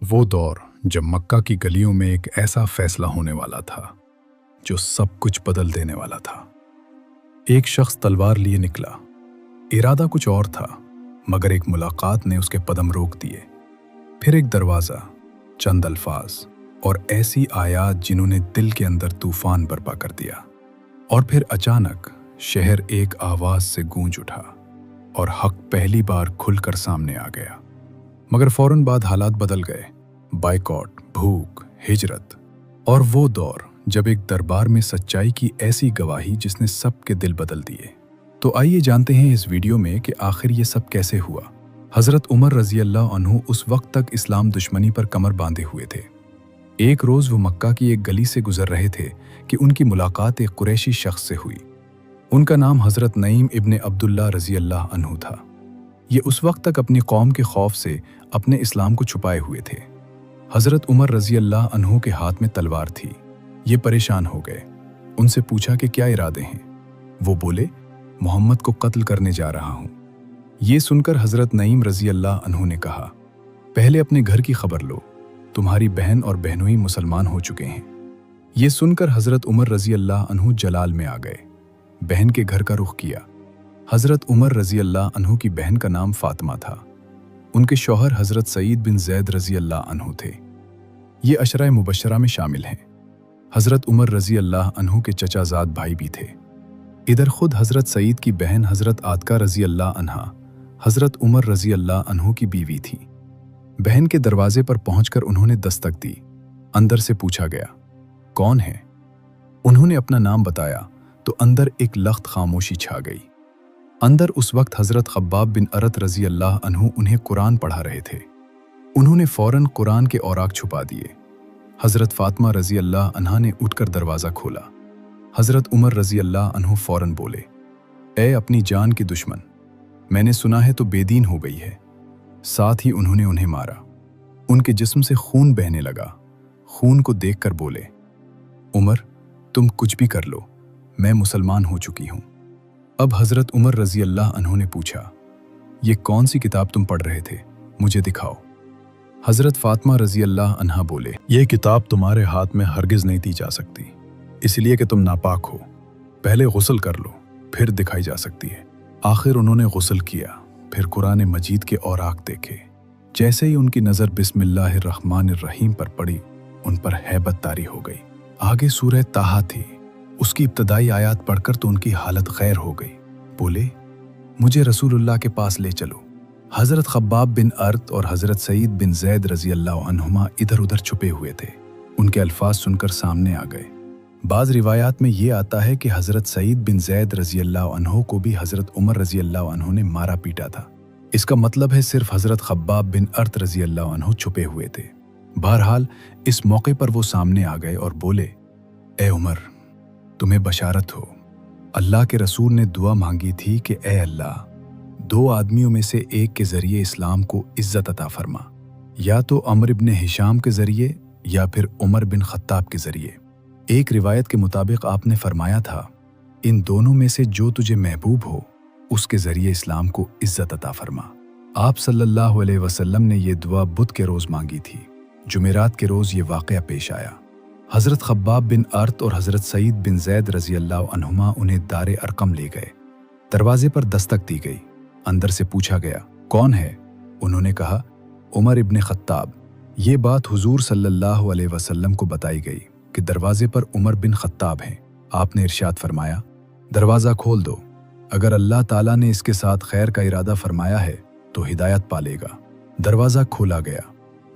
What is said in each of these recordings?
वो दौर जब मक्का की गलियों में एक ऐसा फैसला होने वाला था जो सब कुछ बदल देने वाला था। एक शख्स तलवार लिए निकला। इरादा कुछ और था, मगर एक मुलाकात ने उसके कदम रोक दिए। फिर एक दरवाज़ा, चंद अल्फाज और ऐसी आयात जिन्होंने दिल के अंदर तूफान बर्पा कर दिया। और फिर अचानक शहर एक आवाज़ से गूंज उठा और हक पहली बार खुलकर सामने आ गया। मगर फौरन बाद हालात बदल गए। बाइकॉट, भूख, हिजरत और वो दौर जब एक दरबार में सच्चाई की ऐसी गवाही जिसने सबके दिल बदल दिए। तो आइए जानते हैं इस वीडियो में कि आखिर ये सब कैसे हुआ। हज़रत उमर रज़ी अल्लाह अन्हु उस वक्त तक इस्लाम दुश्मनी पर कमर बांधे हुए थे। एक रोज़ वो मक्का की एक गली से गुजर रहे थे कि उनकी मुलाकात एक कुरैशी शख्स से हुई। उनका नाम हज़रत नईम इब्ने अब्दुल्ला रज़ी अल्लाह अन्हु था। ये उस वक्त तक अपनी कौम के खौफ से अपने इस्लाम को छुपाए हुए थे। हज़रत उमर रज़ी अल्लाह अन्हु के हाथ में तलवार थी। ये परेशान हो गए। उनसे पूछा कि क्या इरादे हैं। वो बोले, मोहम्मद को कत्ल करने जा रहा हूँ। ये सुनकर हज़रत नईम रज़ी अल्लाह अन्हु ने कहा, पहले अपने घर की खबर लो, तुम्हारी बहन और बहनोई मुसलमान हो चुके हैं। ये सुनकर हज़रत उमर रज़ी अल्लाह अन्हु जलाल में आ गए। बहन के घर का रुख किया। हज़रत उमर रज़ी अल्लाह अन्हु की बहन का नाम फातिमा था। उनके शौहर हज़रत सईद बिन ज़ैद रज़ी अल्लाह अन्हु थे। ये अशरा मुबशरा में शामिल हैं। हज़रत उमर रज़ी अल्लाह अन्हु के चचाज़ाद भाई भी थे। इधर खुद हज़रत सईद की बहन हज़रत आतका रज़ी अल्लाह अन्हा हज़रत उमर रज़ी अल्लाह अन्हु की बीवी थी। बहन के दरवाजे पर पहुंचकर उन्होंने दस्तक दी। अंदर से पूछा गया, कौन है? उन्होंने अपना नाम बताया तो अंदर एक लख्त खामोशी छा गई। अंदर उस वक्त हज़रत खब्बाब बिन अरत रज़ी अल्लाह अन्हु उन्हें कुरान पढ़ा रहे थे। उन्होंने फ़ौरन कुरान के औराक छुपा दिए। हज़रत फातिमा रज़ी अल्लाह अन्हा ने उठकर दरवाज़ा खोला। हज़रत उमर रज़ी अल्लाह अन्हु फ़ौरन बोले, ए अपनी जान के दुश्मन, मैंने सुना है तो बेदीन हो गई है। साथ ही उन्होंने उन्हें मारा। उनके जिस्म से खून बहने लगा। खून को देखकर बोले, उमर तुम कुछ भी कर लो, मैं मुसलमान हो चुकी हूँ। अब हज़रत उमर रज़ी अल्लाह अन्हु ने पूछा, ये कौन सी किताब तुम पढ़ रहे थे, मुझे दिखाओ। हज़रत फातिमा रज़ी अल्लाह अन्हा बोले, ये किताब तुम्हारे हाथ में हरगिज़ नहीं दी जा सकती, इसलिए कि तुम नापाक हो। पहले गुस्ल कर लो, फिर दिखाई जा सकती है। आखिर उन्होंने गुस्ल किया, फिर कुरान मजीद के औराक देखे। जैसे ही उनकी नज़र बिस्मिल्लाहिर्रहमानिर्रहीम पर पड़ी, उन पर हैबत तारी हो गई। आगे सूरह ताहा थी। उसकी इब्तदाई आयात पढ़कर तो उनकी हालत खैर हो गई। बोले, मुझे रसूलुल्लाह के पास ले चलो। हज़रत खब्बाब बिन अर्त और हज़रत सईद बिन ज़ैद रज़ी अल्लाह अन्हुमा इधर उधर छुपे हुए थे। उनके अल्फाज सुनकर सामने आ गए। बाज़ रिवायात में ये आता है कि हज़रत सईद बिन ज़ैद रज़ी अल्लाह अन्हु को भी हज़रत उमर रज़ी अल्लाह अन्हु ने मारा पीटा था। इसका मतलब है सिर्फ हज़रत खब्बाब बिन अर्त रज़ी अल्लाह अन्हु छुपे हुए थे। बहरहाल इस मौके पर वो सामने आ गए और बोले, ए उमर, तुम्हें बशारत हो। अल्लाह के रसूल ने दुआ मांगी थी कि ए अल्लाह, दो आदमियों में से एक के ज़रिए इस्लाम को इज़्ज़त अता फरमा, या तो अमर इब्न हिशाम के ज़रिए या फिर उमर बिन खत्ताब के ज़रिए। एक रिवायत के मुताबिक आपने फरमाया था, इन दोनों में से जो तुझे महबूब हो उसके ज़रिए इस्लाम को इज़्ज़त अता फरमा। आप सल्लल्लाहु अलैहि वसल्लम ने यह दुआ बुध के रोज़ मांगी थी। जुमेरात के रोज़ ये वाक़या पेश आया। हज़रत खब्बाब बिन अर्त और हज़रत सईद बिन ज़ैद रज़ी अल्लाह अन्हुमा उन्हें दारे अरकम ले गए। दरवाजे पर दस्तक दी गई। अंदर से पूछा गया, कौन है? उन्होंने कहा, उमर इब्न खत्ताब। ये बात हुजूर सल्लल्लाहु अलैहि वसल्लम को बताई गई कि दरवाजे पर उमर बिन खत्ताब हैं। आपने इरशाद फरमाया, दरवाज़ा खोल दो। अगर अल्लाह ताला ने इसके साथ खैर का इरादा फरमाया है तो हिदायत पालेगा। दरवाज़ा खोला गया।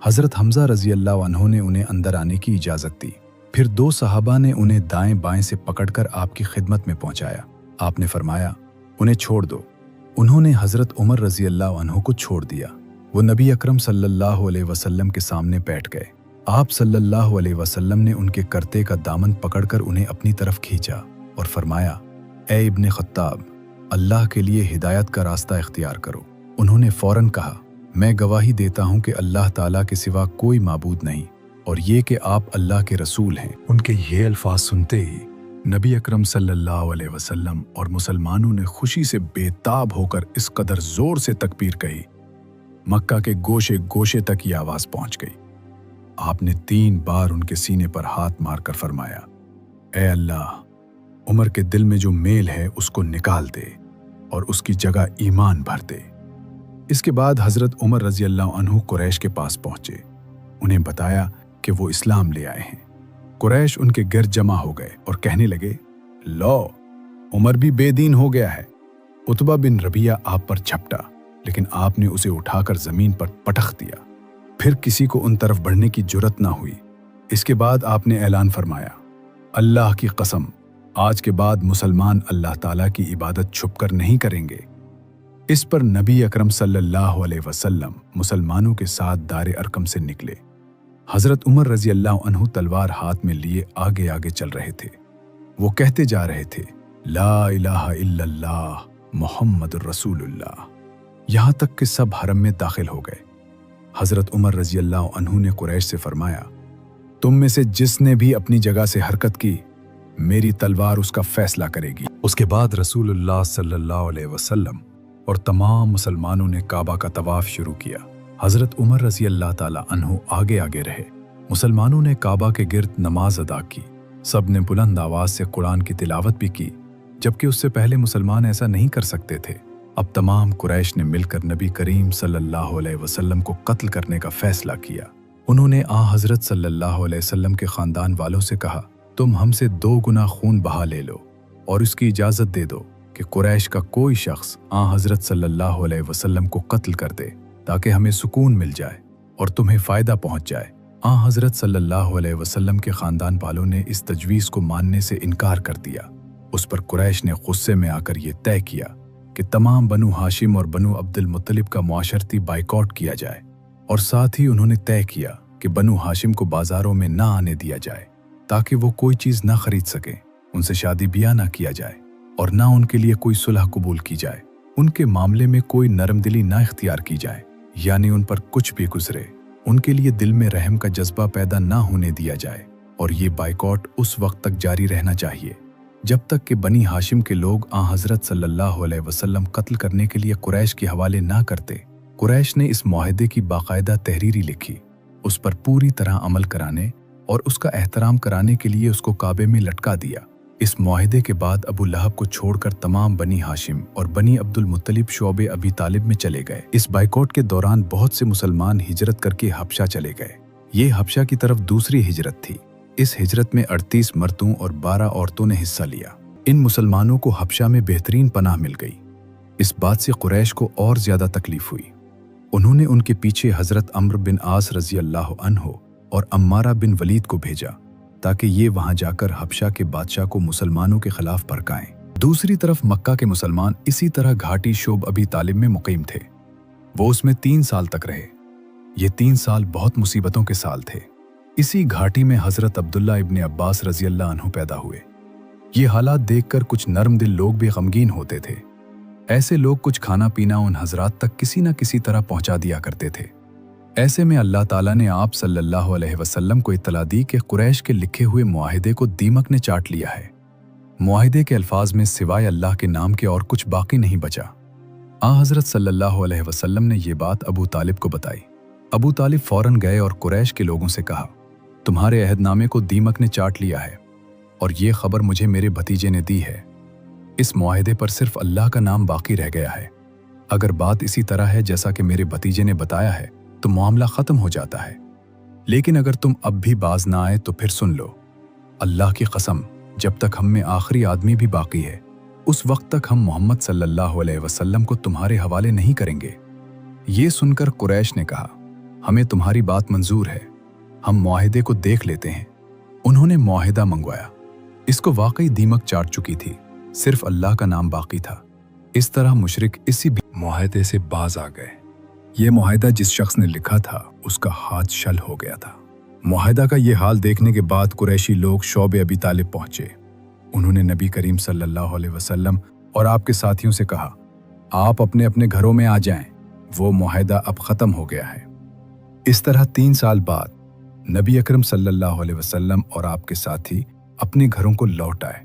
हज़रत हमज़ा रज़ी अल्लाह अन्हु ने उन्हें अंदर आने की इजाज़त दी। फिर दो सहाबा ने उन्हें दाएं बाएं से पकड़कर आपकी खिदमत में पहुंचाया। आपने फरमाया, उन्हें छोड़ दो। उन्होंने हज़रत उमर रज़ी अल्लाह अन्हु को छोड़ दिया। वो नबी अकरम सल्लल्लाहु अलैहि वसल्लम के सामने बैठ गए। आप सल्लल्लाहु अलैहि वसल्लम ने उनके करते का दामन पकड़कर उन्हें अपनी तरफ खींचा और फरमाया, ए इब्ने खत्ताब, अल्लाह के लिए हिदायत का रास्ता इख्तियार करो। उन्होंने फ़ौरन कहा, मैं गवाही देता हूँ कि अल्लाह ताला के सिवा कोई माबूद नहीं और ये कि आप अल्लाह के रसूल हैं। उनके ये अल्फाज सुनते ही नबी अकरम सल्लल्लाहु अलैहि वसल्लम और मुसलमानों ने खुशी से बेताब होकर इस कदर जोर से तकबीर कही, मक्का के गोशे गोशे तक ये आवाज़ पहुँच गई। आपने 3 बार उनके सीने पर हाथ मारकर फरमाया, ए अल्लाह, उमर के दिल में जो मेल है उसको निकाल दे और उसकी जगह ईमान भर दे। इसके बाद हजरत उमर रजी अल्लाह अन्हु कुरैश के पास पहुंचे। उन्हें बताया कि वो इस्लाम ले आए हैं। कुरैश उनके गिर्द जमा हो गए और कहने लगे, लो, उमर भी बेदीन हो गया है। उतबा बिन रबिया आप पर झपटा, लेकिन आपने उसे उठाकर जमीन पर पटख दिया। फिर किसी को उन तरफ बढ़ने की जुर्रत ना हुई। इसके बाद आपने ऐलान फरमाया, अल्लाह की कसम, आज के बाद मुसलमान अल्लाह ताला की इबादत छुपकर नहीं करेंगे। इस पर नबी अकरम सल्लल्लाहु अलैहि वसल्लम मुसलमानों के साथ दारे अरकम से निकले। हजरत उमर रजी अल्लाह अन्हु तलवार हाथ में लिए आगे आगे चल रहे थे। वो कहते जा रहे थे, ला इलाहा इल्लल्लाह मुहम्मदुर रसूलुल्लाह, यहाँ तक कि सब हरम में दाखिल हो गए। हजरत उमर रजी अल्लाह अन्हु ने कुरैश से फरमाया, तुम में से जिसने भी अपनी जगह से हरकत की, मेरी तलवार उसका फैसला करेगी। उसके बाद रसूलुल्लाह सल्लल्लाहु अलैहि वसल्लम और तमाम मुसलमानों ने काबा का तवाफ शुरू किया। हजरत उमर रजी अल्लाह ताला अन्हु आगे आगे रहे। मुसलमानों ने काबा के गिर्द नमाज अदा की। सब ने बुलंद आवाज से कुरान की तिलावत भी की, जबकि उससे पहले मुसलमान ऐसा नहीं कर सकते थे। अब तमाम कुरैश ने मिलकर नबी करीम सल्लल्लाहु अलैहि वसल्लम को कत्ल करने का फैसला किया। उन्होंने हजरत सल्लल्लाहु अलैहि वसल्लम के खानदान वालों से कहा, तुम हमसे 2 गुना खून बहा ले लो और इसकी इजाजत दे दो कि कुरैश का कोई शख्स हजरत सल्लल्लाहु अलैहि वसल्लम को कत्ल कर दे, ताकि हमें सुकून मिल जाए और तुम्हें फायदा पहुंच जाए। हजरत सल्लल्लाहु अलैहि वसल्लम के खानदान वालों ने इस तजवीज़ को मानने से इनकार कर दिया। उस पर कुरैश ने गुस्से में आकर ये तय किया कि तमाम बनु हाशिम और बनु अब्दुल मुत्तलिब का मुआशरती बाइकॉट किया जाए, और साथ ही उन्होंने तय किया कि बनु हाशिम को बाजारों में ना आने दिया जाए, ताकि वो कोई चीज़ ना खरीद सकें, उनसे शादी ब्याह ना किया जाए और ना उनके लिए कोई सुलह कबूल की जाए। उनके मामले में कोई नरमदिली ना इख्तियार की जाए, यानी उन पर कुछ भी गुजरे उनके लिए दिल में रहम का जज्बा पैदा ना होने दिया जाए। और ये बाइकॉट उस वक्त तक जारी रहना चाहिए जब तक कि बनी हाशिम के लोग हजरत सल्लल्लाहु अलैहि वसल्लम कत्ल करने के लिए कुरैश के हवाले ना करते। कुरैश ने इस मुआहदे की बाकायदा तहरीरी लिखी, उस पर पूरी तरह अमल कराने और उसका एहतराम कराने के लिए उसको काबे में लटका दिया। इस मुआहदे के बाद अबू लहब को छोड़कर तमाम बनी हाशिम और बनी अब्दुल मुत्तलिब शोबे अबी तालिब में चले गए। इस बाइकॉट के दौरान बहुत से मुसलमान हिजरत करके हबशा चले गए। ये हबशा की तरफ दूसरी हिजरत थी। इस हिजरत में 38 मर्दों और 12 औरतों ने हिस्सा लिया। इन मुसलमानों को हबशा में बेहतरीन पनाह मिल गई। इस बात से कुरैश को और ज्यादा तकलीफ हुई। उन्होंने उनके पीछे हजरत अम्र बिन आस रजी अल्लाह अन्हो और अम्मारा बिन वलीद को भेजा, ताकि ये वहां जाकर हबशा के बादशाह को मुसलमानों के खिलाफ भड़काएं। दूसरी तरफ मक्का के मुसलमान इसी तरह घाटी शोब अबी तालिब में मुकीम थे। वो उसमें 3 साल तक रहे। ये 3 साल बहुत मुसीबतों के साल थे। इसी घाटी में हजरत अब्दुल्ला इब्ने अब्बास रजी अल्लाह अन्हु पैदा हुए। ये हालात देखकर कुछ नरम दिल लोग भी गमगीन होते थे। ऐसे लोग कुछ खाना पीना उन हजरात तक किसी न किसी तरह पहुंचा दिया करते थे। ऐसे में अल्लाह ताला ने आप सल्लल्लाहु अलैहि वसल्लम को इत्तला दी कि कुरैश के लिखे हुए मुआहिदे को दीमक ने चाट लिया है। मुआहिदे के अल्फाज में सिवाय अल्लाह के नाम के और कुछ बाकी नहीं बचा। हजरत सल्लल्लाहु अलैहि वसल्लम ने ये बात अबू तालिब को बताई। अबू तालिब फौरन गए और कुरैश के लोगों से कहा, तुम्हारे अहदनामे को दीमक ने चाट लिया है और ये खबर मुझे मेरे भतीजे ने दी है। इस मुआहिदे पर सिर्फ अल्लाह का नाम बाकी रह गया है। अगर बात इसी तरह है जैसा कि मेरे भतीजे ने बताया है तो मामला खत्म हो जाता है, लेकिन अगर तुम अब भी बाज ना आए तो फिर सुन लो, अल्लाह की कसम, जब तक हम में आखिरी आदमी भी बाकी है उस वक्त तक हम मोहम्मद सल्लल्लाहु अलैहि वसल्लम को तुम्हारे हवाले नहीं करेंगे। ये सुनकर कुरैश ने कहा, हमें तुम्हारी बात मंजूर है, हम मुआहिदे को देख लेते हैं। उन्होंने मुआहिदा मंगवाया। इसको वाकई दीमक चाट चुकी थी, सिर्फ अल्लाह का नाम बाकी था। इस तरह मुशरिक इसी मुआहिदे से बाज आ गए। ये मुआहिदा जिस शख्स ने लिखा था उसका हाथ शल हो गया था। मुआहिदा का ये हाल देखने के बाद कुरैशी लोग शौबे अबी तालिब पहुंचे। उन्होंने नबी करीम सल्लल्लाहु अलैहि वसल्लम और आपके साथियों से कहा, आप अपने अपने घरों में आ जाएं, वो मुआहिदा अब खत्म हो गया है। इस तरह 3 साल बाद नबी अकरम सल्लल्लाहु अलैहि वसल्लम और आपके साथी अपने घरों को लौट आए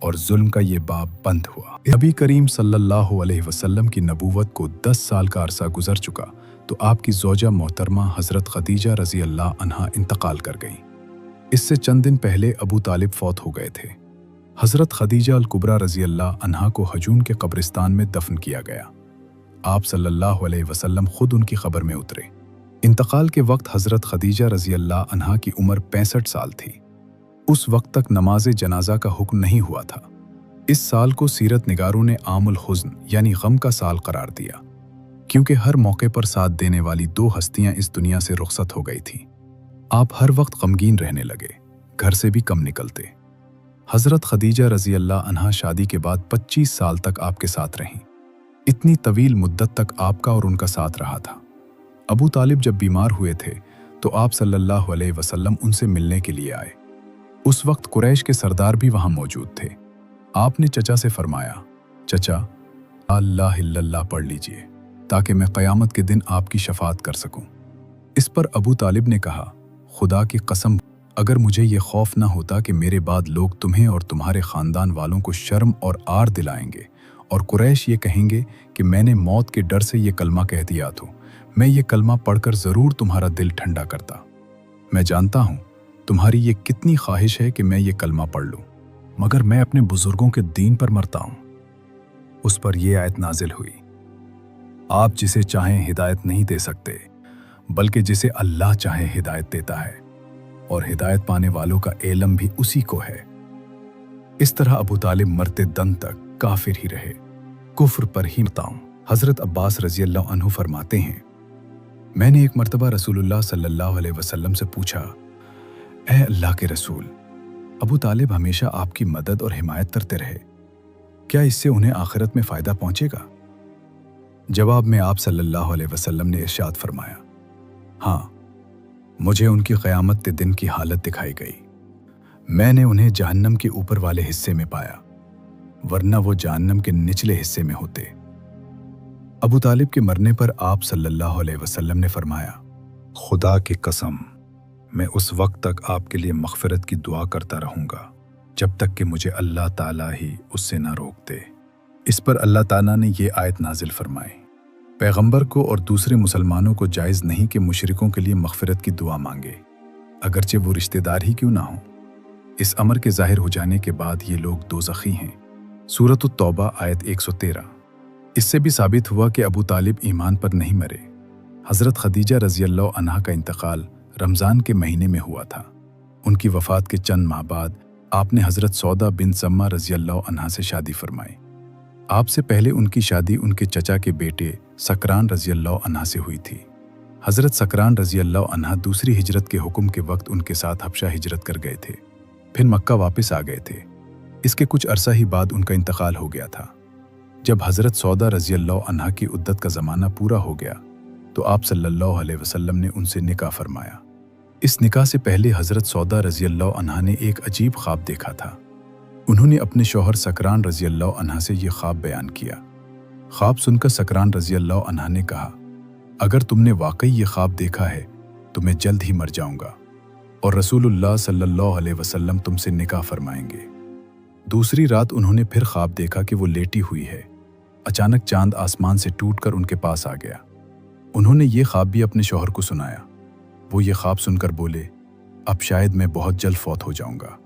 और जुल्म का ये बाब बंद हुआ। नबी करीम सल्लल्लाहु अलैहि वसल्लम की नबूवत को 10 साल का अरसा गुजर चुका तो आपकी ज़ौजा मोहतरमा हज़रत खदीजा रज़ी अल्लाह अन्हा इंतकाल कर गईं। इससे चंद दिन पहले अबू तालिब फौत हो गए थे। हज़रत खदीजा अल कुबरा रज़ी अल्लाह अन्हा को हजून के कब्रिस्तान में दफन किया गया। आप सल्लल्लाहु अलैहि वसल्लम खुद उनकी खबर में उतरे। इंतकाल के वक्त हज़रत खदीजा रज़ी अल्लाह अन्हा की उम्र 65 साल थी। उस वक्त तक नमाज जनाजा का हुक्म नहीं हुआ था। इस साल को सीरत निगारों ने आमुल हुज़्न यानी गम का साल करार दिया, क्योंकि हर मौके पर साथ देने वाली दो हस्तियां इस दुनिया से रुखसत हो गई थीं। आप हर वक्त गमगीन रहने लगे, घर से भी कम निकलते। हज़रत खदीजा रज़ी अल्लाह अन्हा शादी के बाद 25 साल तक आपके साथ रहीं। इतनी तवील मुद्दत तक आपका और उनका साथ रहा था। अबू तालिब जब बीमार हुए थे तो आप सल्लल्लाहु अलैहि वसल्लम उनसे मिलने के लिए आए। उस वक्त कुरैश के सरदार भी वहां मौजूद थे। आपने चचा से फरमाया, चचा अल्लाह इल्लल्लाह पढ़ लीजिए ताकि मैं क़यामत के दिन आपकी शफाअत कर सकूं। इस पर अबू तालिब ने कहा, खुदा की कसम, अगर मुझे ये खौफ ना होता कि मेरे बाद लोग तुम्हें और तुम्हारे ख़ानदान वालों को शर्म और आर दिलाएंगे और कुरैश ये कहेंगे कि मैंने मौत के डर से ये कलमा कह दिया, तो मैं ये कलमा पढ़कर ज़रूर तुम्हारा दिल ठंडा करता। मैं जानता हूँ तुम्हारी ये कितनी ख्वाहिश है कि मैं ये कलमा पढ़ लूँ, मगर मैं अपने बुजुर्गों के दीन पर मरता हूँ। उस पर यह आयत नाजिल हुई, आप जिसे चाहें हिदायत नहीं दे सकते, बल्कि जिसे अल्लाह चाहे हिदायत देता है, और हिदायत पाने वालों का इल्म भी उसी को है। इस तरह अबू तालिब मरते दम तक काफिर ही रहे, कुफ्र पर ही मताऊं। हज़रत अब्बास रज़ी अल्लाह अन्हु फरमाते हैं, मैंने एक मर्तबा रसूलुल्लाह सल्लल्लाहु अलैहि वसल्लम से पूछा, ऐ अल्लाह के रसूल, अबू तालिब हमेशा आपकी मदद और हिमायत करते रहे, क्या इससे उन्हें आखिरत में फ़ायदा पहुंचेगा? जवाब में आप सल्लल्लाहु अलैहि वसल्लम ने इरशाद फरमाया, हाँ, मुझे उनकी क़यामत के दिन की हालत दिखाई गई। मैंने उन्हें जहन्नम के ऊपर वाले हिस्से में पाया, वरना वो जहन्नम के निचले हिस्से में होते। अबू तालिब के मरने पर आप सल्लल्लाहु अलैहि वसल्लम ने फरमाया, खुदा की कसम, मैं उस वक्त तक आपके लिए मग़फ़िरत की दुआ करता रहूँगा जब तक कि मुझे अल्लाह ताला ही उससे ना रोक दे। इस पर अल्लाह ताला ने ये आयत नाजिल फरमाई, पैगंबर को और दूसरे मुसलमानों को जायज़ नहीं कि मुशरिकों के लिए मग़फ़िरत की दुआ मांगे, अगरचे वो रिश्तेदार ही क्यों ना हों। इस अमर के ज़ाहिर हो जाने के बाद ये लोग दोज़खी हैं। सूरत तौबा आयत 113। इससे भी साबित हुआ कि अबू तालिब ईमान पर नहीं मरे। हज़रत खदीजा रज़ी अल्लाह अन्हा का इंतकाल रमज़ान के महीने में हुआ था। उनकी वफ़ात के चंद माह बाद आपने हज़रत सौदा बिन सम्मा रज़ी अल्लाह अन्हा से शादी फरमाई। आपसे पहले उनकी शादी उनके चचा के बेटे सकरान रज़ी अल्लाह अन्हा से हुई थी। हज़रत सकरान रज़ी अल्लाह अन्हा दूसरी हिजरत के हुक्म के वक्त उनके साथ हबशा हिजरत कर गए थे, फिर मक्का वापस आ गए थे। इसके कुछ अरसा ही बाद उनका इंतकाल हो गया था। जब हज़रत सौदा रज़ी अल्लाह अन्हा की उद्दत का ज़माना पूरा हो गया तो आप सल्लल्लाहु अलैहि वसल्लम ने उनसे निकाह फरमाया। इस निकाह से पहले हज़रत सौदा रज़ी अल्लाह अन्हा ने एक अजीब ख्वाब देखा था। उन्होंने अपने शौहर सकरान रज़ी अल्लाह अन्हा से ये ख्वाब बयान किया। ख्वाब सुनकर सकरान रज़ी अल्लाह अन्हा ने कहा, अगर तुमने वाकई ये ख्वाब देखा है तो मैं जल्द ही मर जाऊंगा और रसूलुल्लाह सल्लल्लाहु अलैहि वसल्लम तुमसे निकाह फरमाएंगे। दूसरी रात उन्होंने फिर ख्वाब देखा कि वो लेटी हुई है। अचानक चांद आसमान से टूटकर उनके पास आ गया। उन्होंने ये ख्वाब भी अपने शौहर को सुनाया। वो ये ख्वाब सुनकर बोले, अब शायद मैं बहुत जल्द फौत हो जाऊंगा।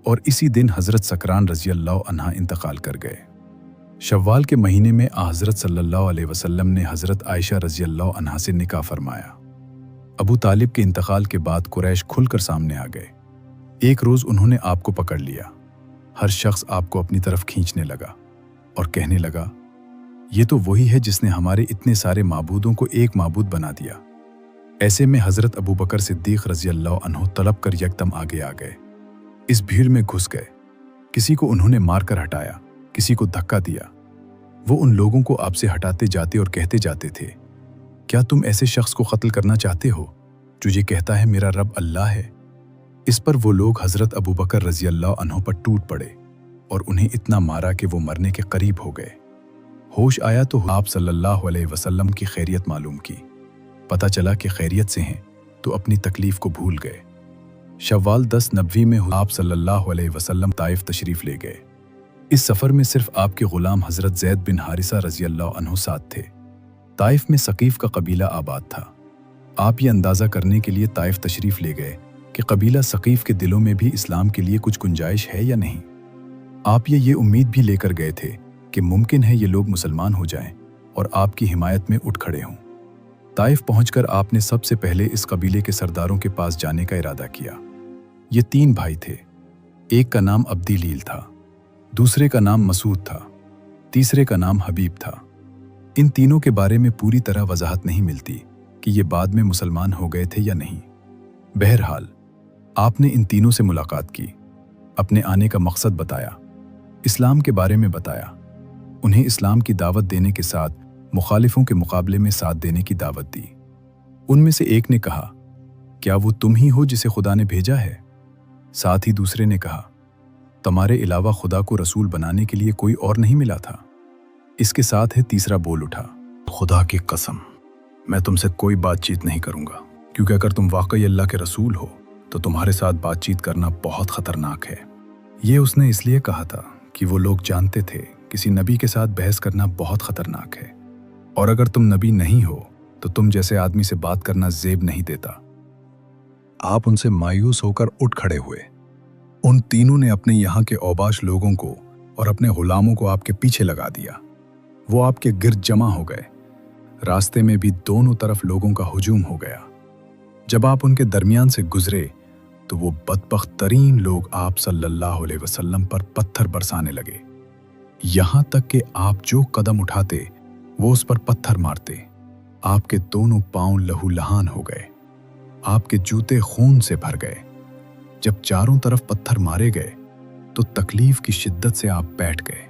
और इसी दिन हज़रत सकरान रज़ी अल्लाह अन्हा इंतकाल कर गए। शव्वाल के महीने में हज़रत सल्लल्लाहु अलैहि वसल्लम ने हज़रत आयशा रज़ी अल्लाह अन्हा से निकाह फरमाया। अबू तालिब के इंतकाल के बाद कुरैश खुलकर सामने आ गए। एक रोज़ उन्होंने आपको पकड़ लिया। हर शख्स आपको अपनी तरफ खींचने लगा और कहने लगा, ये तो वही है जिसने हमारे इतने सारे माबूदों को एक माबूद बना दिया। ऐसे में हज़रत अबू बकर सिद्दीक़ रज़ी अल्लाह अन्हु तलब कर यकदम आगे आ गए। इस भीड़ में घुस गए। किसी को उन्होंने मारकर हटाया, किसी को धक्का दिया। वो उन लोगों को आपसे हटाते जाते और कहते जाते थे, क्या तुम ऐसे शख्स को कत्ल करना चाहते हो जो ये कहता है मेरा रब अल्लाह है? इस पर वो लोग हज़रत अबू बकर रज़ी अल्लाह अन्हु पर टूट पड़े और उन्हें इतना मारा कि वो मरने के करीब हो गए। होश आया तो आप सल्लल्लाहु अलैहि वसल्लम की खैरियत मालूम की। पता चला कि खैरियत से हैं तो अपनी तकलीफ को भूल गए। शव्वाल 10 नबवी में आप सल्लल्लाहु अलैहि वसल्लम ताइफ तशरीफ़ ले गए। इस सफ़र में सिर्फ आपके ग़ुलाम हज़रत ज़ैद बिन हारिसा रज़ी अल्लाह अन्हु साथ थे। طائف میں ثقیف کا قبیلہ آباد تھا۔ آپ یہ اندازہ کرنے کے لیے طائف تشریف لے گئے کہ قبیلہ ثقیف کے دلوں میں بھی اسلام کے لیے کچھ گنجائش ہے یا نہیں۔ آپ یہ امید بھی لے کر گئے تھے کہ ممکن ہے یہ لوگ مسلمان ہو جائیں اور آپ کی حمایت میں اٹھ کھڑے ہوں۔ طائف پہنچ کر آپ نے سب سے پہلے اس قبیلے کے سرداروں کے پاس جانے کا ارادہ کیا۔ یہ 3 بھائی تھے، ایک کا نام عبدی لیل تھا، دوسرے کا نام مسعود تھا، تیسرے کا نام حبیب تھا۔ ان تینوں کے بارے میں پوری طرح وضاحت نہیں ملتی کہ یہ بعد میں مسلمان ہو گئے تھے یا نہیں۔ بہرحال آپ نے ان تینوں سے ملاقات کی، اپنے آنے کا مقصد بتایا، اسلام کے بارے میں بتایا، انہیں اسلام کی دعوت دینے کے ساتھ مخالفوں کے مقابلے میں ساتھ دینے کی دعوت دی۔ ان میں سے ایک نے کہا، کیا وہ تم ہی ہو جسے خدا نے بھیجا ہے؟ ساتھ ہی دوسرے نے کہا، تمہارے علاوہ خدا کو رسول بنانے کے لیے کوئی اور نہیں ملا تھا؟ اس کے ساتھ ہے تیسرا بول اٹھا، خدا کی قسم میں تم سے کوئی بات چیت نہیں کروں گا، کیونکہ اگر تم واقعی اللہ کے رسول ہو تو تمہارے ساتھ بات چیت کرنا بہت خطرناک ہے۔ یہ اس نے اس لیے کہا تھا کہ وہ لوگ جانتے تھے کسی نبی کے ساتھ بحث کرنا بہت خطرناک ہے، اور اگر تم نبی نہیں ہو تو تم جیسے آدمی سے بات کرنا زیب نہیں دیتا۔ آپ ان سے مایوس ہو کر اٹھ کھڑے ہوئے۔ ان تینوں نے اپنے یہاں کے اوباش لوگوں کو اور اپنے غلاموں کو آپ کے پیچھے لگا دیا۔ وہ آپ کے گرد جمع ہو گئے۔ راستے میں بھی دونوں طرف لوگوں کا ہجوم ہو گیا۔ جب آپ ان کے درمیان سے گزرے تو وہ بدبخت ترین لوگ آپ صلی اللہ علیہ وسلم پر پتھر برسانے لگے، یہاں تک کہ آپ جو قدم اٹھاتے وہ اس پر پتھر مارتے۔ آپ کے دونوں پاؤں لہو لہان ہو گئے، آپ کے جوتے خون سے بھر گئے۔ جب چاروں طرف پتھر مارے گئے تو تکلیف کی شدت سے آپ بیٹھ گئے۔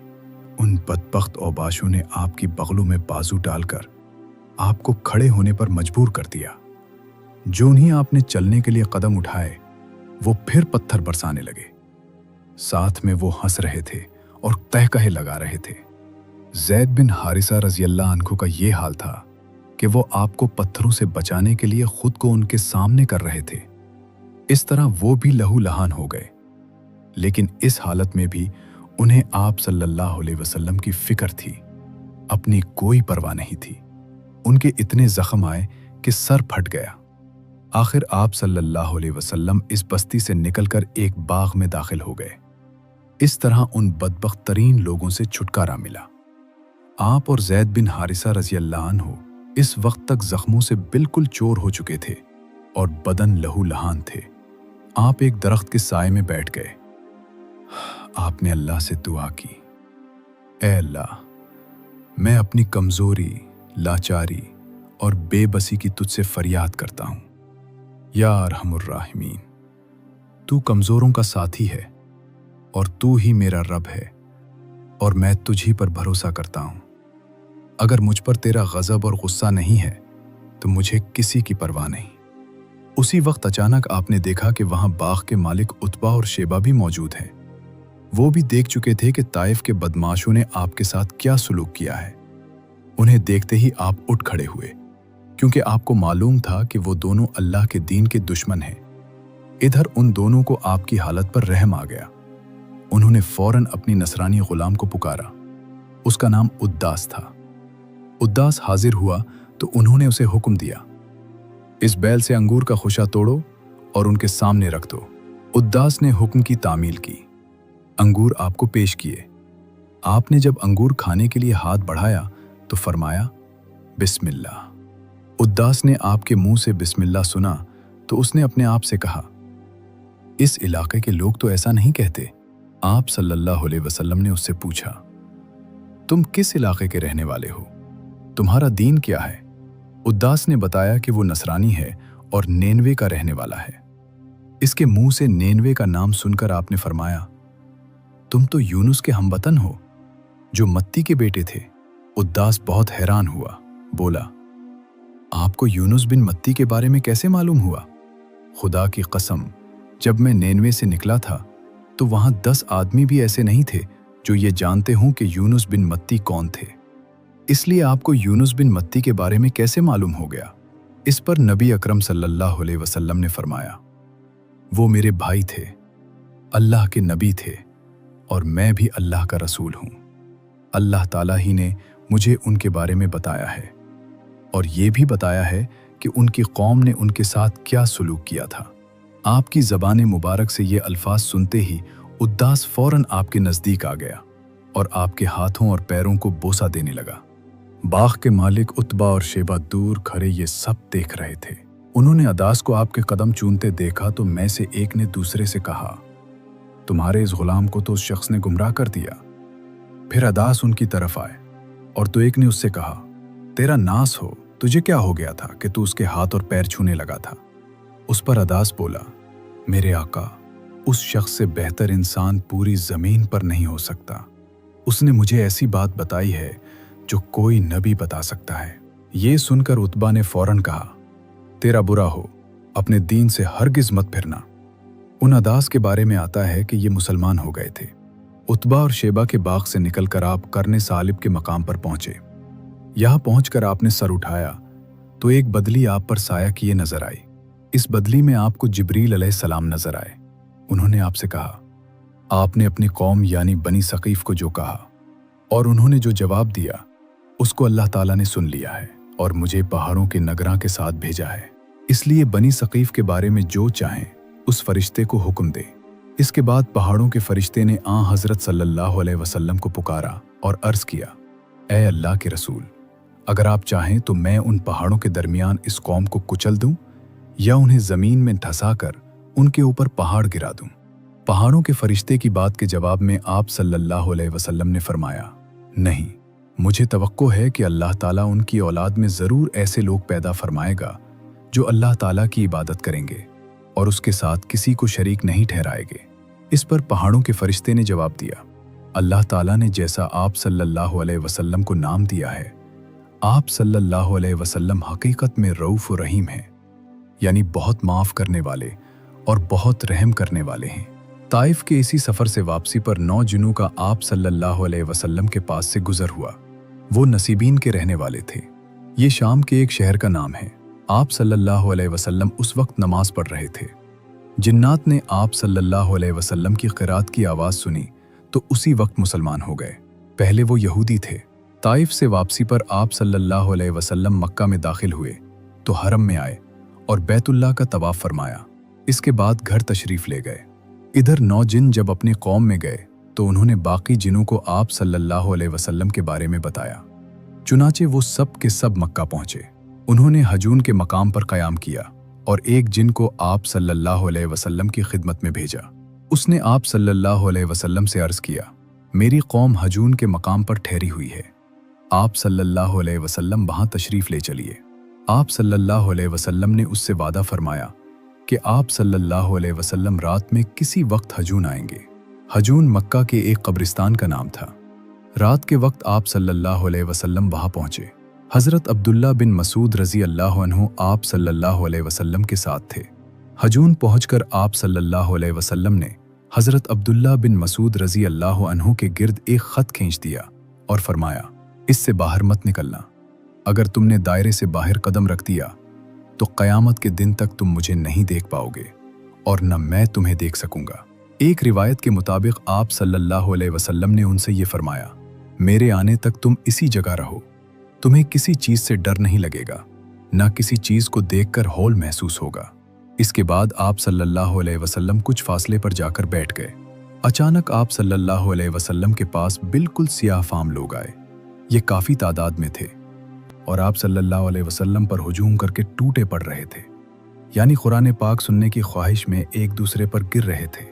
ان بدبخت اوباشوں نے آپ کی بغلوں میں بازو ڈال کر آپ کو کھڑے ہونے پر مجبور کر دیا۔ جو انہیں آپ نے چلنے کے لیے قدم اٹھائے وہ پھر پتھر برسانے لگے۔ ساتھ میں وہ ہنس رہے تھے اور قہقہے لگا رہے تھے۔ زید بن حارثہ رضی اللہ عنہ کا یہ حال تھا کہ وہ آپ کو پتھروں سے بچانے کے لیے خود کو ان کے سامنے کر رہے تھے۔ اس طرح وہ بھی لہو لہان ہو گئے، لیکن اس حالت میں بھی انہیں آپ صلی اللہ علیہ وسلم کی فکر تھی، اپنی کوئی پرواہ نہیں تھی۔ ان کے اتنے زخم آئے کہ سر پھٹ گیا۔ آخر آپ صلی اللہ علیہ وسلم اس بستی سے نکل کر ایک باغ میں داخل ہو گئے۔ اس طرح ان بدبخت ترین لوگوں سے چھٹکارا ملا۔ آپ اور زید بن حارثہ رضی اللہ عنہ اس وقت تک زخموں سے بالکل چور ہو چکے تھے اور بدن لہو لہان تھے۔ آپ ایک درخت کے سائے میں بیٹھ گئے۔ آپ نے اللہ سے دعا کی، اے اللہ، میں اپنی کمزوری، لاچاری اور بے بسی کی تجھ سے فریاد کرتا ہوں۔ یا ارحم الراحمین، تو کمزوروں کا ساتھی ہے اور تو ہی میرا رب ہے، اور میں تجھی پر بھروسہ کرتا ہوں۔ اگر مجھ پر تیرا غضب اور غصہ نہیں ہے تو مجھے کسی کی پرواہ نہیں۔ اسی وقت اچانک آپ نے دیکھا کہ وہاں باغ کے مالک عتبہ اور شیبہ بھی موجود ہیں۔ وہ بھی دیکھ چکے تھے کہ طائف کے بدماشوں نے آپ کے ساتھ کیا سلوک کیا ہے۔ انہیں دیکھتے ہی آپ اٹھ کھڑے ہوئے، کیونکہ آپ کو معلوم تھا کہ وہ دونوں اللہ کے دین کے دشمن ہیں۔ ادھر ان دونوں کو آپ کی حالت پر رحم آ گیا۔ انہوں نے فوراً اپنی نصرانی غلام کو پکارا۔ اس کا نام اداس تھا۔ اداس حاضر ہوا تو انہوں نے اسے حکم دیا، اس بیل سے انگور کا خوشہ توڑو اور ان کے سامنے رکھ دو۔ اداس نے حکم کی تعمیل کی، انگور آپ کو پیش کیے۔ آپ نے جب انگور کھانے کے لیے ہاتھ بڑھایا تو فرمایا، بسم اللہ۔ اداس نے آپ کے منہ سے بسم اللہ سنا تو اس نے اپنے آپ سے کہا، اس علاقے کے لوگ تو ایسا نہیں کہتے۔ آپ صلی اللہ علیہ وسلم نے اس سے پوچھا، تم کس علاقے کے رہنے والے ہو؟ تمہارا دین کیا ہے؟ اداس نے بتایا کہ وہ نصرانی ہے اور نینوے کا رہنے والا ہے۔ اس کے منہ سے نینوے کا نام سن کر آپ نے فرمایا، تم تو یونس کے ہم وطن ہو جو متی کے بیٹے تھے۔ اداس بہت حیران ہوا، بولا، آپ کو یونس بن متی کے بارے میں کیسے معلوم ہوا؟ خدا کی قسم، جب میں نینوے سے نکلا تھا تو وہاں 10 آدمی بھی ایسے نہیں تھے جو یہ جانتے ہوں کہ یونس بن متی کون تھے۔ اس لیے آپ کو یونس بن متی کے بارے میں کیسے معلوم ہو گیا؟ اس پر نبی اکرم صلی اللہ علیہ وسلم نے فرمایا، وہ میرے بھائی تھے، اللہ کے نبی تھے، اور میں بھی اللہ کا رسول ہوں۔ اللہ تعالیٰ ہی نے مجھے ان کے بارے میں بتایا ہے۔ اور یہ بھی بتایا ہے کہ ان کی قوم نے ان کے ساتھ کیا سلوک کیا تھا۔ آپ کی زبان مبارک سے یہ الفاظ سنتے ہی اداس فوراً آپ کے نزدیک آ گیا اور آپ کے ہاتھوں اور پیروں کو بوسہ دینے لگا۔ باغ کے مالک عتبہ اور شیبہ دور کھڑے یہ سب دیکھ رہے تھے۔ انہوں نے اداس کو آپ کے قدم چومتے دیکھا تو میں سے ایک نے دوسرے سے کہا، تمہارے اس غلام کو تو اس شخص نے گمراہ کر دیا۔ پھر اداس ان کی طرف آئے اور تو ایک نے اس سے کہا، تیرا ناس ہو، تجھے کیا ہو گیا تھا کہ تو اس کے ہاتھ اور پیر چھونے لگا تھا؟ اس پر اداس بولا، میرے آقا، اس شخص سے بہتر انسان پوری زمین پر نہیں ہو سکتا۔ اس نے مجھے ایسی بات بتائی ہے جو کوئی نبی بتا سکتا ہے۔ یہ سن کر عتبہ نے فوراً کہا، تیرا برا ہو، اپنے دین سے ہرگز مت پھرنا۔ ان اداس کے بارے میں آتا ہے کہ یہ مسلمان ہو گئے تھے۔ عتبہ اور شیبہ کے باغ سے نکل کر آپ قرن ثعلب کے مقام پر پہنچے۔ یہاں پہنچ کر آپ نے سر اٹھایا تو ایک بدلی آپ پر سایہ کیے نظر آئی۔ اس بدلی میں آپ کو جبریل علیہ السلام نظر آئے۔ انہوں نے آپ سے کہا، آپ نے اپنی قوم یعنی بنی ثقیف کو جو کہا اور انہوں نے جو جواب دیا اس کو اللہ تعالیٰ نے سن لیا ہے اور مجھے پہاڑوں کے نگراں کے ساتھ بھیجا ہے۔ اس لیے بنی ثقیف کے بارے میں جو چاہیں اس فرشتے کو حکم دے۔ اس کے بعد پہاڑوں کے فرشتے نے حضرت صلی اللہ علیہ وسلم کو پکارا اور عرض کیا، اے اللہ کے رسول، اگر آپ چاہیں تو میں ان پہاڑوں کے درمیان اس قوم کو کچل دوں یا انہیں زمین میں دھسا کر ان کے اوپر پہاڑ گرا دوں۔ پہاڑوں کے فرشتے کی بات کے جواب میں آپ صلی اللہ علیہ وسلم نے فرمایا، نہیں، مجھے توقع ہے کہ اللہ تعالیٰ ان کی اولاد میں ضرور ایسے لوگ پیدا فرمائے گا جو اللہ تعالیٰ کی عبادت کریں گے اور اس کے ساتھ کسی کو شریک نہیں ٹھہرائے گے۔ اس پر پہاڑوں کے فرشتے نے جواب دیا، اللہ تعالیٰ نے جیسا آپ صلی اللہ علیہ وسلم کو نام دیا ہے، آپ صلی اللہ علیہ وسلم حقیقت میں رؤوف و رحیم ہیں، یعنی بہت معاف کرنے والے اور بہت رحم کرنے والے ہیں۔ طائف کے اسی سفر سے واپسی پر 9 جنوں کا آپ صلی اللہ علیہ وسلم کے پاس سے گزر ہوا۔ وہ نصیبین کے رہنے والے تھے۔ یہ شام کے ایک شہر کا نام ہے۔ آپ صلی اللہ علیہ وسلم اس وقت نماز پڑھ رہے تھے۔ جنات نے آپ صلی اللہ علیہ وسلم کی قرات کی آواز سنی تو اسی وقت مسلمان ہو گئے۔ پہلے وہ یہودی تھے۔ طائف سے واپسی پر آپ صلی اللہ علیہ وسلم مکہ میں داخل ہوئے تو حرم میں آئے اور بیت اللہ کا طواف فرمایا۔ اس کے بعد گھر تشریف لے گئے۔ ادھر 9 جن جب اپنی قوم میں گئے تو انہوں نے باقی جنوں کو آپ صلی اللہ علیہ وسلم کے بارے میں بتایا۔ چنانچہ وہ سب کے سب مکہ پہنچے۔ انہوں نے حجون کے مقام پر قیام کیا اور ایک جن کو آپ صلی اللہ علیہ وسلم کی خدمت میں بھیجا۔ اس نے آپ صلی اللہ علیہ وسلم سے عرض کیا، میری قوم حجون کے مقام پر ٹھہری ہوئی ہے، آپ صلی اللہ علیہ وسلم وہاں تشریف لے چلیے۔ آپ صلی اللہ علیہ وسلم نے اس سے وعدہ فرمایا کہ آپ صلی اللہ علیہ وسلم رات میں کسی وقت حجون آئیں گے۔ حجون مکہ کے ایک قبرستان کا نام تھا۔ رات کے وقت آپ صلی اللہ علیہ وسلم وہاں پہنچے۔ حضرت عبداللہ بن مسعود رضی اللہ عنہ آپ صلی اللہ علیہ وسلم کے ساتھ تھے۔ حجون پہنچ کر آپ صلی اللہ علیہ وسلم نے حضرت عبداللہ بن مسعود رضی اللہ عنہ کے گرد ایک خط کھینچ دیا اور فرمایا، اس سے باہر مت نکلنا۔ اگر تم نے دائرے سے باہر قدم رکھ دیا تو قیامت کے دن تک تم مجھے نہیں دیکھ پاؤ گے اور نہ میں تمہیں دیکھ سکوں گا۔ ایک روایت کے مطابق آپ صلی اللہ علیہ وسلم نے ان سے یہ فرمایا، میرے آنے تک تم اسی جگہ رہو، تمہیں کسی چیز سے ڈر نہیں لگے گا، نہ کسی چیز کو دیکھ کر ہول محسوس ہوگا۔ اس کے بعد آپ صلی اللہ علیہ وسلم کچھ فاصلے پر جا کر بیٹھ گئے۔ اچانک آپ صلی اللہ علیہ وسلم کے پاس بالکل سیاہ فام لوگ آئے۔ یہ کافی تعداد میں تھے اور آپ صلی اللہ علیہ وسلم پر ہجوم کر کے ٹوٹے پڑ رہے تھے، یعنی قرآن پاک سننے کی خواہش میں ایک دوسرے پر گر رہے تھے۔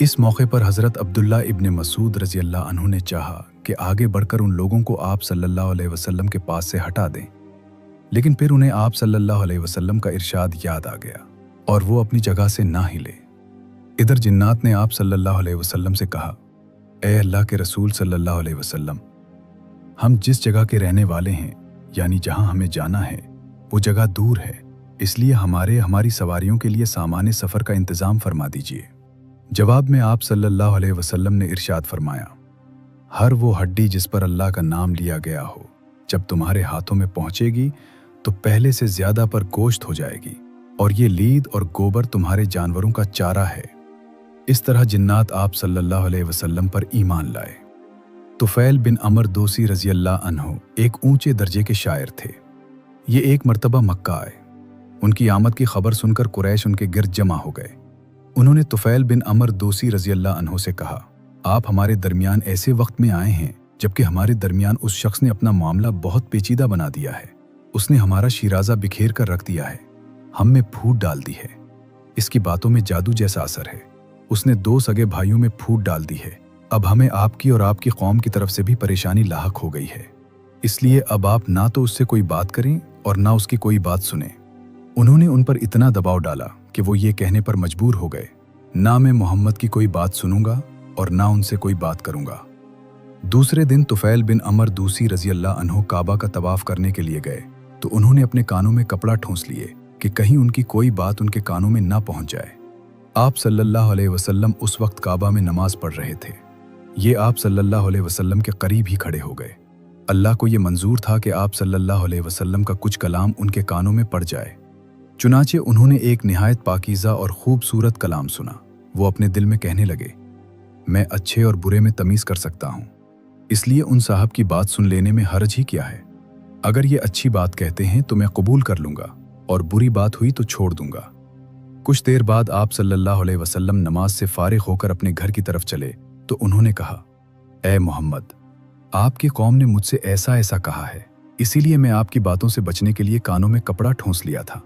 اس موقع پر حضرت عبداللہ ابن مسعود رضی اللہ عنہ نے چاہا کہ آگے بڑھ کر ان لوگوں کو آپ صلی اللہ علیہ وسلم کے پاس سے ہٹا دیں، لیکن پھر انہیں آپ صلی اللہ علیہ وسلم کا ارشاد یاد آ گیا اور وہ اپنی جگہ سے نہ ہلے۔ ادھر جنات نے آپ صلی اللہ علیہ وسلم سے کہا، اے اللہ کے رسول صلی اللہ علیہ وسلم، ہم جس جگہ کے رہنے والے ہیں یعنی جہاں ہمیں جانا ہے وہ جگہ دور ہے، اس لیے ہماری سواریوں کے لیے سامان سفر کا انتظام فرما دیجیے۔ جواب میں آپ صلی اللہ علیہ وسلم نے ارشاد فرمایا، ہر وہ ہڈی جس پر اللہ کا نام لیا گیا ہو جب تمہارے ہاتھوں میں پہنچے گی تو پہلے سے زیادہ پر گوشت ہو جائے گی، اور یہ لید اور گوبر تمہارے جانوروں کا چارہ ہے۔ اس طرح جنات آپ صلی اللہ علیہ وسلم پر ایمان لائے۔ طفیل بن عمر دوسی رضی اللہ عنہ ایک اونچے درجے کے شاعر تھے۔ ये एक मर्तबा मक्का आए। उनकी आमद की खबर सुनकर कुरैश उनके गिर्द जमा हो गए। उन्होंने तुफैल बिन अमर दोसी रजी अल्लाह अन्हो से कहा, आप हमारे दरमियान ऐसे वक्त में आए हैं जबकि हमारे दरमियान उस शख्स ने अपना मामला बहुत पेचीदा बना दिया है। उसने हमारा शिराजा बिखेर कर रख दिया है, हम में फूट डाल दी है। इसकी बातों में जादू जैसा असर है। उसने 2 सगे भाइयों में फूट डाल दी है। अब हमें आपकी और आपकी कौम की तरफ से भी परेशानी लाहक हो गई है। इसलिए अब आप ना तो उससे कोई बात करें और ना उसकी कोई बात सुने। उन्होंने उन पर इतना दबाव डाला कि वो ये कहने पर मजबूर हो गए, ना मैं मोहम्मद की कोई बात सुनूंगा और ना उनसे कोई बात करूंगा। दूसरे दिन तुफैल बिन अमर दूसी रजी अल्लाह अन्हो काबा का तवाफ करने के लिए गए तो उन्होंने अपने कानों में कपड़ा ठूंस लिए कि कहीं उनकी कोई बात उनके कानों में ना पहुंच जाए। आप सल्लल्लाहु अलैहि वसल्लम उस वक्त काबा में नमाज पढ़ रहे थे। ये आप सल्लल्लाहु अलैहि वसल्लम के करीब ही खड़े हो गए। अल्लाह को ये मंजूर था कि आप सल्लल्लाहु अलैहि वसल्लम का कुछ कलाम उनके कानों में पड़ जाए। चुनाचे उन्होंने एक निहायत पाकीज़ा और खूबसूरत कलाम सुना। वो अपने दिल में कहने लगे, मैं अच्छे और बुरे में तमीज़ कर सकता हूँ, इसलिए उन साहब की बात सुन लेने में हर्ज ही क्या है। अगर ये अच्छी बात कहते हैं तो मैं कबूल कर लूँगा और बुरी बात हुई तो छोड़ दूँगा। कुछ देर बाद आप सल्लल्लाहु अलैहि वसल्लम नमाज से फारिग होकर अपने घर की तरफ चले तो उन्होंने कहा, ए मोहम्मद, आपकी कौम ने मुझसे ऐसा ऐसा कहा है, इसीलिए मैं आपकी बातों से बचने के लिए कानों में कपड़ा ठूंस लिया था,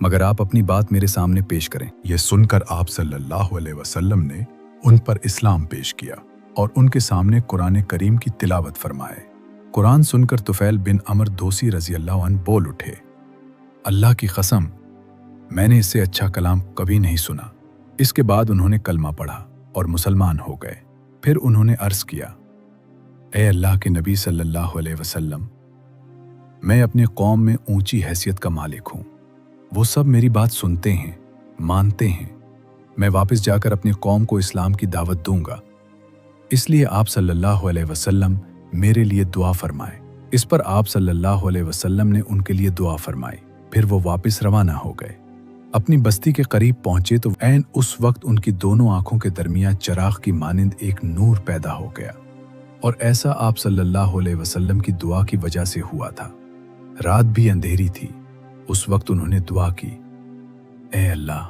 मगर आप अपनी बात मेरे सामने पेश करें। यह सुनकर आप सल्लल्लाहु अलैहि वसल्लम ने उन पर इस्लाम पेश किया और उनके सामने कुरान करीम की तिलावत फरमाए। कुरान सुनकर तुफैल बिन अमर दोसी रजी अल्लाह अन्हु बोल उठे, अल्लाह की कसम, मैंने इससे अच्छा कलाम कभी नहीं सुना। इसके बाद उन्होंने कलमा पढ़ा और मुसलमान हो गए। फिर उन्होंने अर्ज किया, ए अल्लाह के नबी सल्लल्लाहु अलैहि वसल्लम, मैं अपने कौम में ऊंची हैसियत का मालिक हूँ। वो सब मेरी बात सुनते हैं, मानते हैं। मैं वापस जाकर अपनी कौम को इस्लाम की दावत दूंगा, इसलिए आप सल्लल्लाहु अलैहि वसल्लम मेरे लिए दुआ फरमाए। इस पर आप सल्लल्लाहु अलैहि वसल्लम ने उनके लिए दुआ फरमाई। फिर वो वापस रवाना हो गए। अपनी बस्ती के करीब पहुंचे तो ऐन उस वक्त उनकी दोनों आंखों के दरमियान चिराग की मानिंद एक नूर पैदा हो गया, और ऐसा आप सल्लल्लाहु अलैहि वसल्लम की दुआ की वजह से हुआ था। रात भी अंधेरी थी। उस वक्त उन्होंने दुआ की, ए अल्लाह,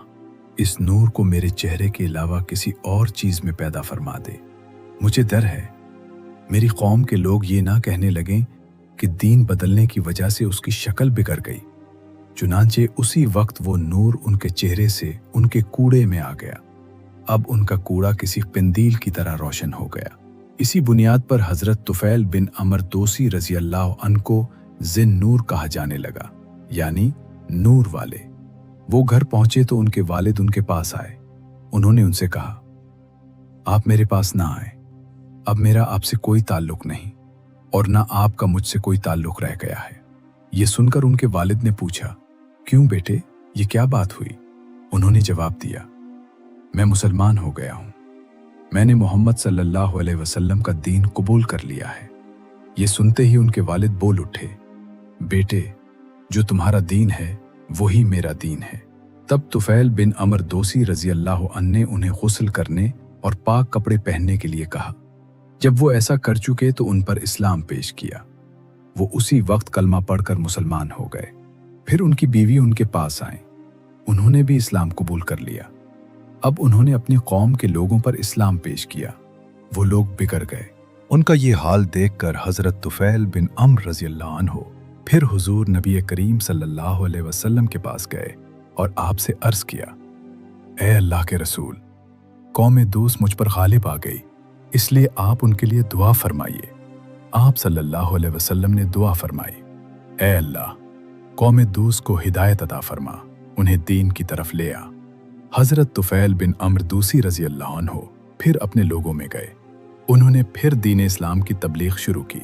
इस नूर को मेरे चेहरे के अलावा किसी और चीज में पैदा फरमा दे। मुझे डर है मेरी कौम के लोग ये ना कहने लगें कि दीन बदलने की वजह से उसकी शक्ल बिगड़ गई। चुनांचे उसी वक्त वो नूर उनके चेहरे से उनके कूड़े में आ गया। अब उनका कूड़ा किसी कंदील की तरह रोशन हो गया। इसी बुनियाद पर हजरत तुफैल बिन अमर दोसी रजी अल्लाह अन्हु को जिन नूर कहा जाने लगा, यानी नूर वाले। वो घर पहुंचे तो उनके वालिद उनके पास आए। उन्होंने उनसे कहा, आप मेरे पास ना आए, अब मेरा आपसे कोई ताल्लुक नहीं और ना आपका मुझसे कोई ताल्लुक रह गया है। ये सुनकर उनके वालिद ने पूछा, क्यों बेटे, ये क्या बात हुई? उन्होंने जवाब दिया, मैं मुसलमान हो गया हूं। मैंने मोहम्मद सल्लल्लाहु अलैहि वसल्लम का दीन कबूल कर लिया है। ये सुनते ही उनके वालिद बोल उठे, बेटे, जो तुम्हारा दीन है वही मेरा दीन है। तब तुफैल बिन अमर दोसी रजी अल्लाह अन्हु ने उन्हें गुस्ल करने और पाक कपड़े पहनने के लिए कहा। जब वो ऐसा कर चुके तो उन पर इस्लाम पेश किया। वो उसी वक्त कलमा पढ़कर मुसलमान हो गए। फिर उनकी बीवी उनके पास आई। उन्होंने भी इस्लाम कबूल कर लिया। अब उन्होंने अपनी कौम के लोगों पर इस्लाम पेश किया। वो लोग बिगड़ गए। उनका ये हाल देखकर हजरत तुफैल बिन अम्र रजी अल्लाह अन्हु फिर हुजूर नबी करीम सल्लल्लाहु अलैहि वसल्लम के पास गए और आपसे अर्ज किया, ए अल्लाह के रसूल, कौम दोस्त मुझ पर गालिब आ गई, इसलिए आप उनके लिए दुआ फरमाइए। आप सल्लल्लाहु अलैहि वसल्लम ने दुआ फरमाई, ए अल्लाह, कौम दोस्त को हिदायत अता फरमा, उन्हें दीन की तरफ ले आ। हजरत तुफैल बिन अम्र दूसी रजी अल्लाह अन्हु फिर अपने लोगों में गए। उन्होंने फिर दीन इस्लाम की तबलीग शुरू की।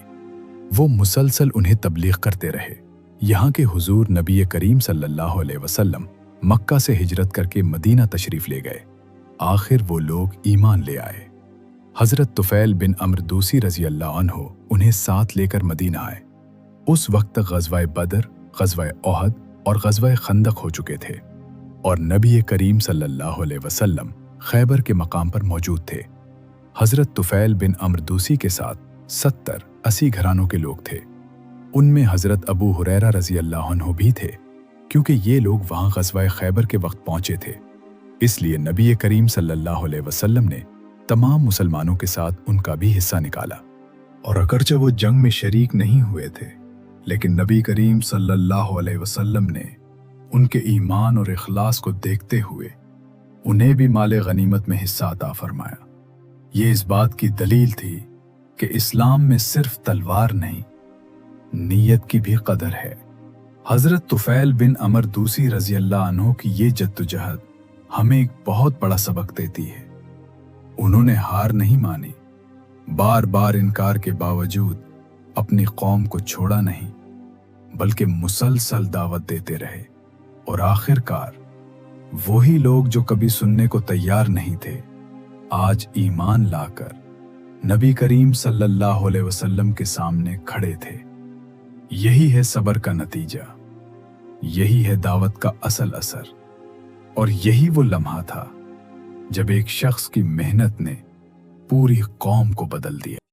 वो मुसलसल उन्हें तबलीग करते रहे, यहाँ के हुजूर नबी करीम सल्लल्लाहु अलैहि वसल्लम मक्का से हिजरत करके मदीना तशरीफ ले गए। आखिर वो लोग ईमान ले आए। हजरत तुफैल बिन अम्र दूसी रजी अल्लाह अन्हु उन्हें साथ लेकर मदीना आए। उस वक्त तक ग़ज़वा बदर, ग़ज़वा ओहद और ग़ज़वा खंदक हो चुके थे और नबी करीम सल्लल्लाहु अलैहि वसल्लम खैबर के मकाम पर मौजूद थे। हजरत तुफैल बिन अम्र दूसी के साथ 70-80 घरानों के लोग थे। उनमें हजरत अबू हुरैरा रजी अल्लाह अन्हु भी थे, क्योंकि ये लोग वहां ग़ज़वा खैबर के वक्त पहुंचे थे। इसलिए नबी करीम सल्लल्लाहु अलैहि वसल्लम ने तमाम मुसलमानों के साथ उनका भी हिस्सा निकाला। और अगरचे वो जंग में शरीक नहीं हुए थे, लेकिन नबी करीम सल्लल्लाहु अलैहि वसल्लम ने उनके ईमान और इखलास को देखते हुए उन्हें भी माले गनीमत में हिस्सा अता फरमाया। ये इस बात की दलील थी कि इस्लाम में सिर्फ तलवार नहीं, नीयत की भी कदर है। हजरत तुफैल बिन अमर दूसी रजी अल्लाह अन्हु की ये जद्दोजहद हमें एक बहुत बड़ा सबक देती है। उन्होंने हार नहीं मानी, बार बार इनकार के बावजूद अपनी कौम को छोड़ा नहीं, बल्कि मुसलसल दावत देते रहे। और आखिरकार वही लोग जो कभी सुनने को तैयार नहीं थे, आज ईमान लाकर नबी करीम सल्लल्लाहु अलैहि वसल्लम के सामने खड़े थे। यही है सब्र का नतीजा, यही है दावत का असल असर, और यही वो लम्हा था जब एक शख्स की मेहनत ने पूरी कौम को बदल दिया।